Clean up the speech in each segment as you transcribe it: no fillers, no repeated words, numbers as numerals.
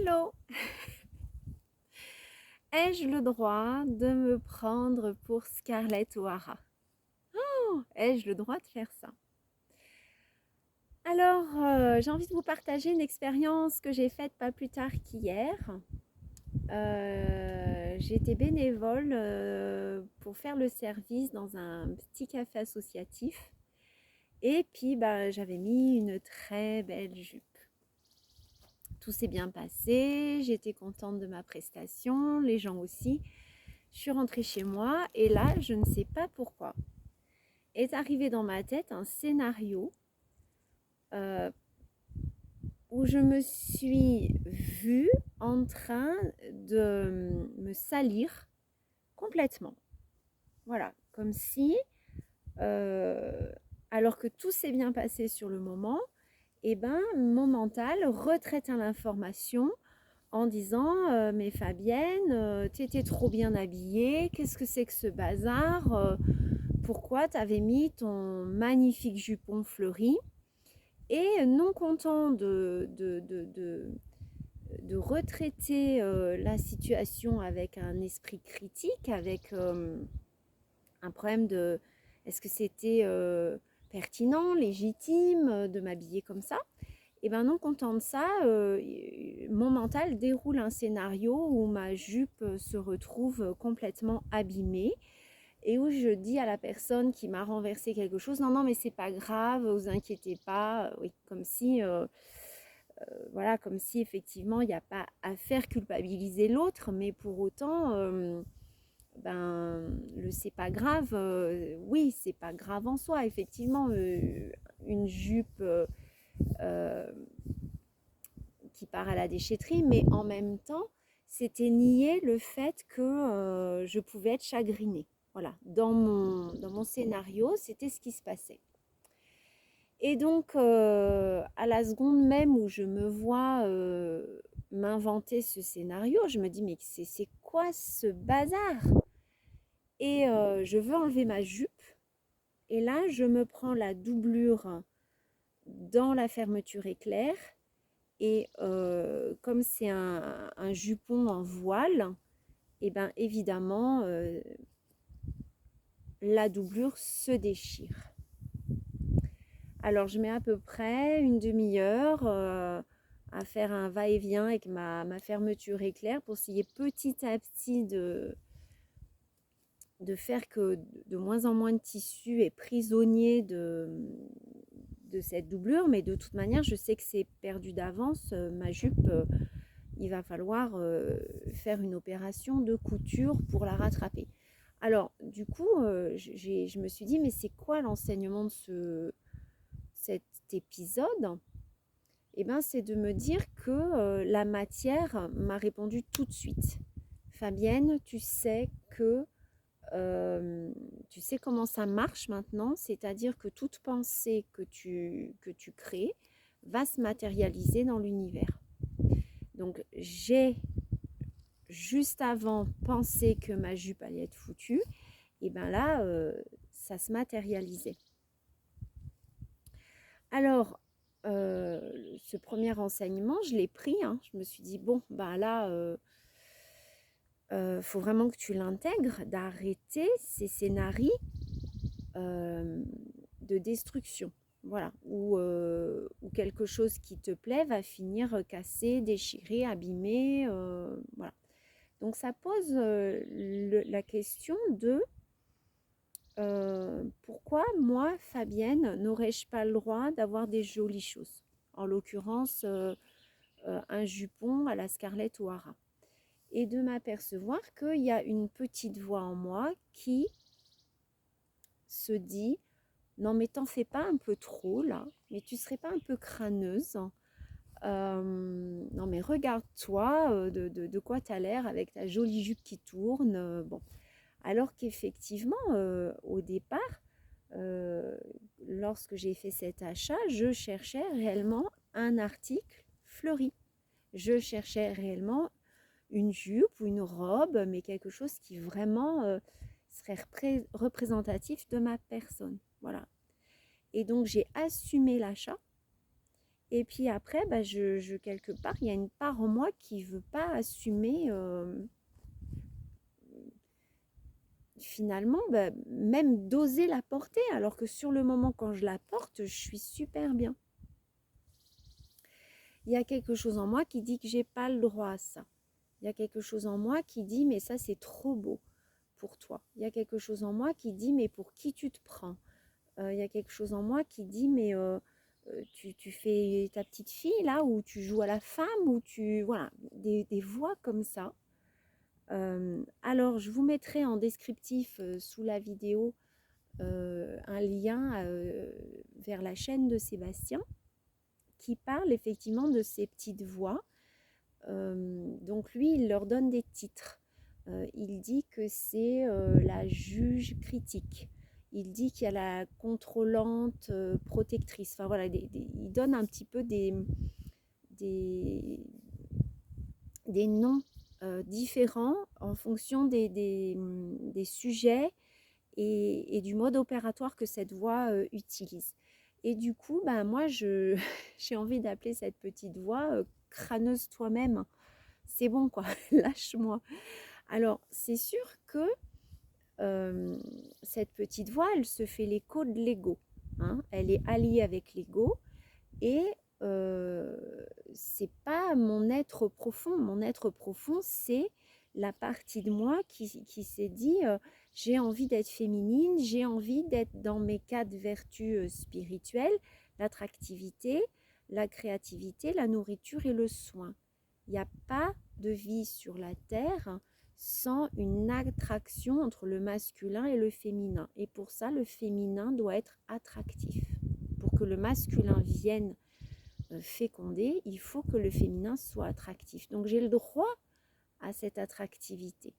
Hello! Ai-je le droit de me prendre pour Scarlett O'Hara? Ai-je le droit de faire ça? Alors, j'ai envie de vous partager une expérience que j'ai faite pas plus tard qu'hier. J'ai été bénévole pour faire le service dans un petit café associatif. Et puis, j'avais mis une très belle jupe. Tout s'est bien passé, j'étais contente de ma prestation, les gens aussi. Je suis rentrée chez moi et là, je ne sais pas pourquoi, est arrivé dans ma tête un scénario euh, où je me suis vue en train de me salir complètement. Voilà, comme si, euh, alors que tout s'est bien passé sur le moment, mon mental retraite l'information en disant mais Fabienne, t'étais trop bien habillée, qu'est-ce que c'est que ce bazar, pourquoi t'avais mis ton magnifique jupon fleuri? Et non content de retraiter la situation avec un esprit critique, avec un problème de est-ce que c'était pertinent, légitime de m'habiller comme ça? Et ben non content de ça, mon mental déroule un scénario où ma jupe se retrouve complètement abîmée et où je dis à la personne qui m'a renversé quelque chose, non, non, mais c'est pas grave, vous inquiétez pas, oui, voilà, comme si effectivement il n'y a pas à faire culpabiliser l'autre, mais pour autant, le c'est pas grave, oui, c'est pas grave en soi, effectivement, une jupe euh, qui part à la déchetterie, mais en même temps, c'était nier le fait que je pouvais être chagrinée. Voilà, dans mon scénario, c'était ce qui se passait. Et donc, à la seconde même où je me vois m'inventer ce scénario, je me dis, mais c'est quoi ce bazar? Et je veux enlever ma jupe. Et là, je me prends la doublure dans la fermeture éclair. Et comme c'est un jupon en voile, et bien évidemment, la doublure se déchire. Alors je mets à peu près une demi-heure à faire un va-et-vient avec ma fermeture éclair pour essayer petit à petit de faire que de moins en moins de tissu est prisonnier de cette doublure. Mais de toute manière, je sais que c'est perdu d'avance. Ma jupe, il va falloir faire une opération de couture pour la rattraper. Alors, du coup, je me suis dit, mais c'est quoi l'enseignement de cet épisode? Eh bien, c'est de me dire que la matière m'a répondu tout de suite. Fabienne, tu sais comment ça marche maintenant, c'est-à-dire que toute pensée que tu crées va se matérialiser dans l'univers. Donc, j'ai juste avant pensé que ma jupe allait être foutue, et bien là, ça se matérialisait. Alors, ce premier renseignement, je l'ai pris. Hein. Je me suis dit, bon, là, faut vraiment que tu l'intègres, d'arrêter ces scénarios de destruction. Voilà, où quelque chose qui te plaît va finir cassé, déchiré, abîmé. Voilà. Donc ça pose la question de pourquoi moi, Fabienne, n'aurais-je pas le droit d'avoir des jolies choses? En l'occurrence, un jupon à la Scarlett O'Hara. Et de m'apercevoir qu'il y a une petite voix en moi qui se dit non mais t'en fais pas un peu trop là, mais tu serais pas un peu crâneuse, non mais regarde-toi, de quoi t'as l'air avec ta jolie jupe qui tourne, bon. Alors qu'effectivement, au départ, euh, lorsque j'ai fait cet achat, je cherchais réellement un article fleuri. Je cherchais réellement une jupe ou une robe, mais quelque chose qui vraiment serait représentatif de ma personne. Voilà. Et donc j'ai assumé l'achat Et puis après, bah, quelque part, il y a une part en moi qui ne veut pas assumer finalement, bah, même d'oser la porter, alors que sur le moment, quand je la porte, je suis super bien. Il y a quelque chose en moi qui dit que j'ai pas le droit à ça. Il y a quelque chose en moi qui dit, mais ça, c'est trop beau pour toi. Il y a quelque chose en moi qui dit, mais pour qui tu te prends? Il y a quelque chose en moi qui dit, mais tu fais ta petite fille là, ou tu joues à la femme, ou tu... Voilà, des voix comme ça. Alors, je vous mettrai en descriptif sous la vidéo un lien vers la chaîne de Sébastien qui parle effectivement de ces petites voix. Donc lui, il leur donne des titres. Il dit que c'est la juge critique. Il dit qu'il y a la contrôlante protectrice. Enfin voilà, il donne un petit peu des, des noms différents en fonction des sujets et du mode opératoire que cette voix utilise. Et du coup, ben, moi, j'ai envie d'appeler cette petite voix crâneuse toi-même. C'est bon, quoi, lâche-moi. Alors, c'est sûr que cette petite voix, elle se fait l'écho de l'ego. Hein. Elle est alliée avec l'ego et c'est pas mon être profond. Mon être profond, c'est la partie de moi qui s'est dit j'ai envie d'être féminine, j'ai envie d'être dans mes quatre vertus spirituelles, l'attractivité, la créativité, la nourriture et le soin. Il n'y a pas de vie sur la terre sans une attraction entre le masculin et le féminin. Et pour ça, le féminin doit être attractif. Pour que le masculin vienne féconder, il faut que le féminin soit attractif. Donc j'ai le droit à cette attractivité.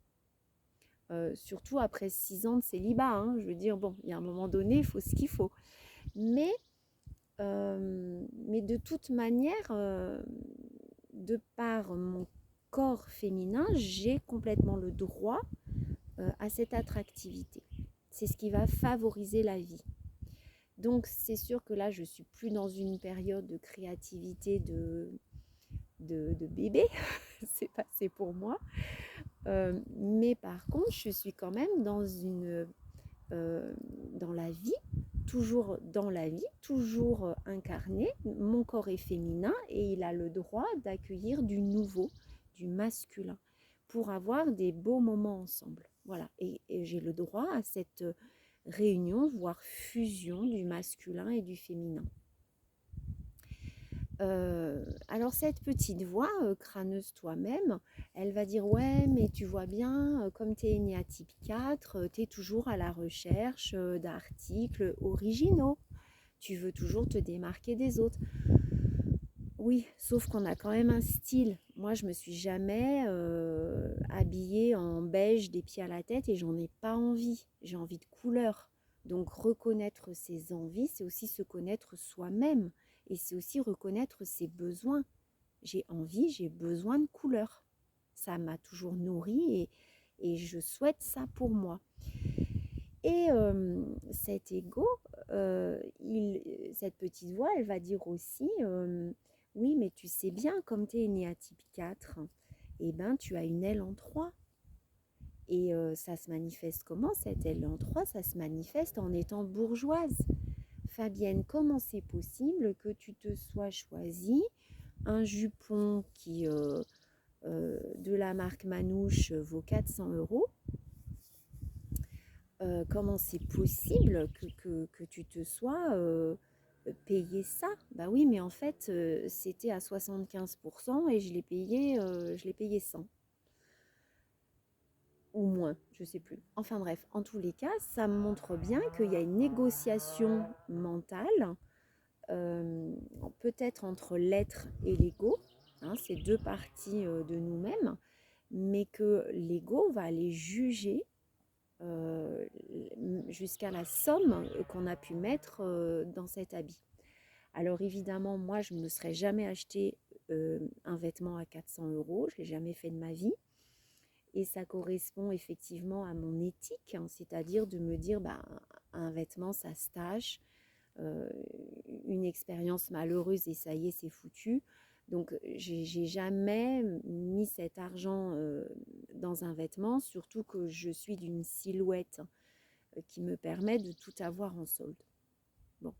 Surtout après 6 ans de célibat. Hein. Je veux dire, bon, il y a un moment donné, il faut ce qu'il faut. Mais de toute manière, de par mon corps féminin, j'ai complètement le droit à cette attractivité. C'est ce qui va favoriser la vie. Donc c'est sûr que là, je ne suis plus dans une période de créativité de bébé, c'est passé pour moi. Mais par contre, je suis quand même dans la vie, toujours dans la vie, toujours incarné. Mon corps est féminin et il a le droit d'accueillir du nouveau, du masculin, pour avoir des beaux moments ensemble. Voilà, et j'ai le droit à cette réunion, voire fusion du masculin et du féminin. Alors cette petite voix crâneuse toi-même, elle va dire ouais mais tu vois bien comme tu es né à type 4, tu es toujours à la recherche d'articles originaux, tu veux toujours te démarquer des autres. Oui, sauf qu'on a quand même un style. Moi je me suis jamais habillée en beige des pieds à la tête et j'en ai pas envie, j'ai envie de couleur. Donc reconnaître ses envies, c'est aussi se connaître soi-même. Et c'est aussi reconnaître ses besoins. J'ai envie, j'ai besoin de couleurs. Ça m'a toujours nourri et je souhaite ça pour moi. Et cet ego, cette petite voix, elle va dire aussi oui, mais tu sais bien, comme tu es né à type 4, eh ben, tu as une aile en 3. Et ça se manifeste comment cette aile en 3? Ça se manifeste en étant bourgeoise. Fabienne, comment c'est possible que tu te sois choisi un jupon qui, de la marque Manouche, vaut 400 €? Comment c'est possible que tu te sois payé ça? Bah oui, mais en fait, c'était à 75% et je l'ai payé 100. Ou moins, je ne sais plus. Enfin bref, en tous les cas, ça montre bien qu'il y a une négociation mentale peut-être entre l'être et l'ego, hein, c'est deux parties de nous-mêmes, mais que l'ego va aller juger jusqu'à la somme qu'on a pu mettre dans cet habit. Alors évidemment, moi, je ne me serais jamais acheté un vêtement à 400 €, je ne l'ai jamais fait de ma vie. Et ça correspond effectivement à mon éthique, hein, c'est-à-dire de me dire, bah, un vêtement, ça se tâche, euh, une expérience malheureuse et ça y est, c'est foutu. Donc, j'ai jamais mis cet argent dans un vêtement, surtout que je suis d'une silhouette qui me permet de tout avoir en solde. Bon,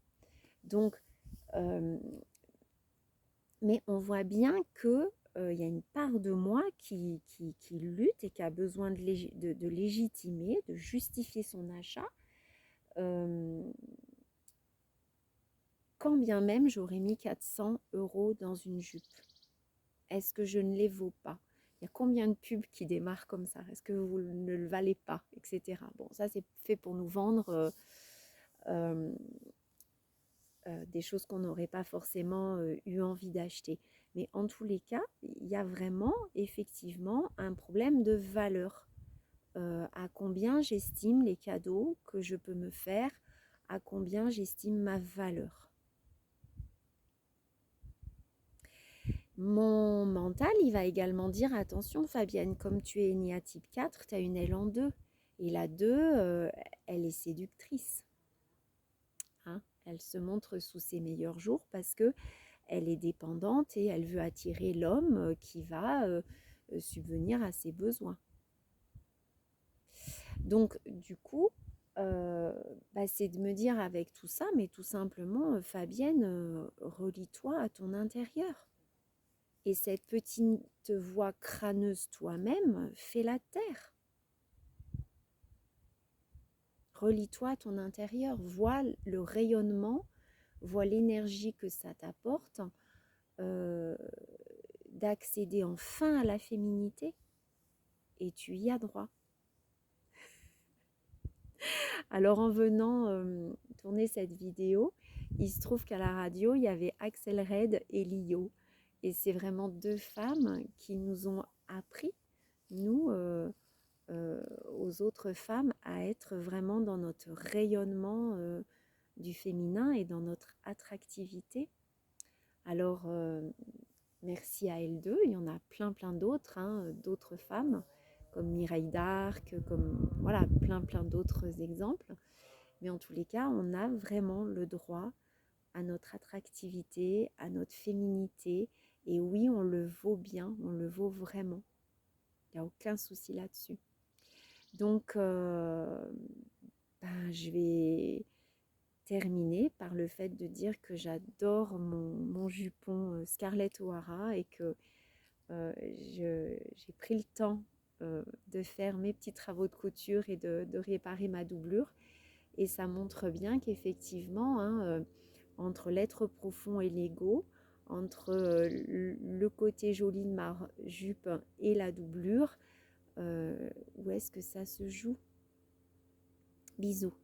donc, euh, mais on voit bien que y a une part de moi qui lutte et qui a besoin de légitimer, de justifier son achat, euh, quand bien même j'aurais mis 400 € dans une jupe. Est-ce que je ne les vaux pas? Il y a combien de pubs qui démarrent comme ça? Est-ce que vous ne le valez pas, etc. Bon, ça c'est fait pour nous vendre euh, des choses qu'on n'aurait pas forcément eu envie d'acheter. Mais en tous les cas, il y a vraiment effectivement un problème de valeur. À combien j'estime les cadeaux que je peux me faire, à combien j'estime ma valeur. Mon mental, il va également dire, attention Fabienne, comme tu es née à type 4, tu as une aile en 2. Et la 2, elle est séductrice. Hein, elle se montre sous ses meilleurs jours parce que elle est dépendante et elle veut attirer l'homme qui va subvenir à ses besoins. Donc, du coup, c'est de me dire avec tout ça, mais tout simplement, Fabienne, relie-toi à ton intérieur. Et cette petite voix crâneuse toi-même, fais-la taire. Relie-toi à ton intérieur, vois le rayonnement, vois l'énergie que ça t'apporte d'accéder enfin à la féminité et tu y as droit. Alors en venant tourner cette vidéo, il se trouve qu'à la radio, il y avait Axel Red et Lio. Et c'est vraiment deux femmes qui nous ont appris, nous, aux autres femmes, à être vraiment dans notre rayonnement du féminin et dans notre attractivité. Alors, merci à elles deux, il y en a plein d'autres, hein, d'autres femmes, comme Mireille d'Arc, comme voilà, plein d'autres exemples. Mais en tous les cas, on a vraiment le droit à notre attractivité, à notre féminité. Et oui, on le vaut bien, on le vaut vraiment. Il n'y a aucun souci là-dessus. Donc, je vais terminer par le fait de dire que j'adore mon jupon Scarlett O'Hara et que j'ai pris le temps de faire mes petits travaux de couture et de réparer ma doublure. Et ça montre bien qu'effectivement, hein, entre l'être profond et l'ego, entre le côté joli de ma jupe et la doublure, où est-ce que ça se joue? Bisous.